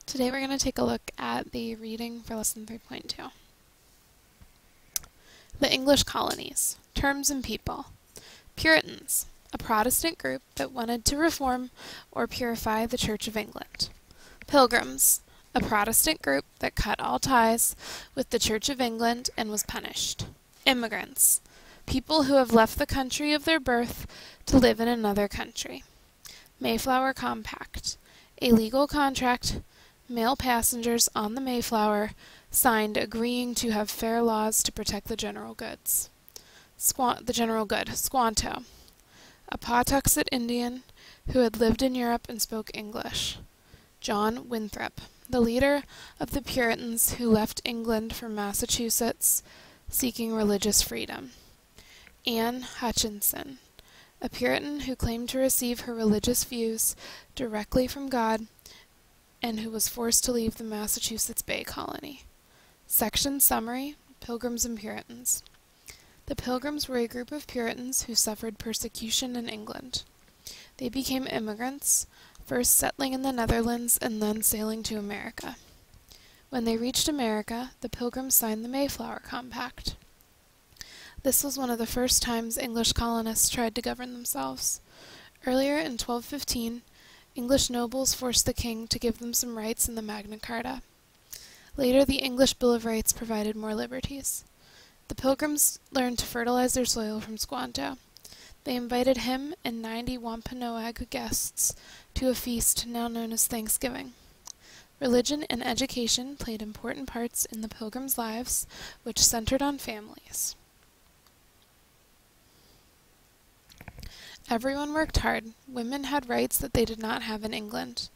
Today we're going to take a look at the reading for Lesson 3.2. The English Colonies, Terms and People. Puritans, a Protestant group that wanted to reform or purify the Church of England. Pilgrims, a Protestant group that cut all ties with the Church of England and was punished. Immigrants, people who have left the country of their birth to live in another country. Mayflower Compact, a legal contract male passengers on the Mayflower signed agreeing to have fair laws to protect the general goods. Squanto, a Pawtuxet Indian who had lived in Europe and spoke English. John Winthrop, the leader of the Puritans who left England for Massachusetts seeking religious freedom. Anne Hutchinson, a Puritan who claimed to receive her religious views directly from God and who was forced to leave the Massachusetts Bay Colony. Section Summary: Pilgrims and Puritans. The Pilgrims were a group of Puritans who suffered persecution in England. They became immigrants, first settling in the Netherlands and then sailing to America. When they reached America, the Pilgrims signed the Mayflower Compact. This was one of the first times English colonists tried to govern themselves. Earlier in 1215, English nobles forced the king to give them some rights in the Magna Carta. Later, the English Bill of Rights provided more liberties. The Pilgrims learned to fertilize their soil from Squanto. They invited him and 90 Wampanoag guests to a feast now known as Thanksgiving. Religion and education played important parts in the Pilgrims' lives, which centered on families. Everyone worked hard. Women had rights that they did not have in England.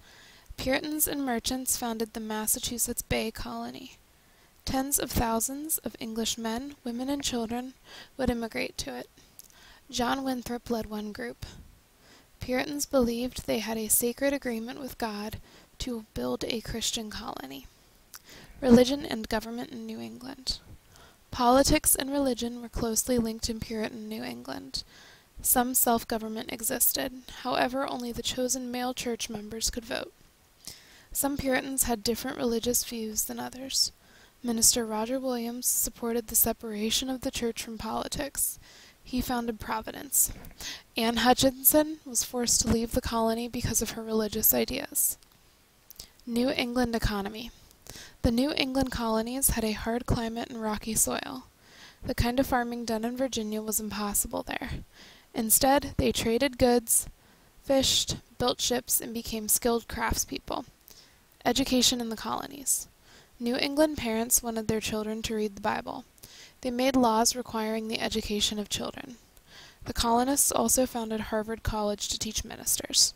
Puritans and merchants founded the Massachusetts Bay Colony. Tens of thousands of English men, women, and children would immigrate to it. John Winthrop led one group. Puritans believed they had a sacred agreement with God to build a Christian colony. Religion and government in New England. Politics and religion were closely linked in Puritan New England. Some self-government existed, however only the chosen male church members could vote. Some Puritans had different religious views than others. Minister Roger Williams supported the separation of the church from politics. He founded Providence. Anne Hutchinson was forced to leave the colony because of her religious ideas. New England economy. The New England colonies had a hard climate and rocky soil. The kind of farming done in Virginia was impossible there. Instead, they traded goods, fished, built ships, and became skilled craftspeople. Education in the colonies. New England parents wanted their children to read the Bible. They made laws requiring the education of children. The colonists also founded Harvard College to teach ministers.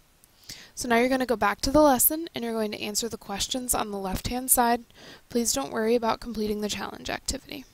So now you're going to go back to the lesson and you're going to answer the questions on the left-hand side. Please don't worry about completing the challenge activity.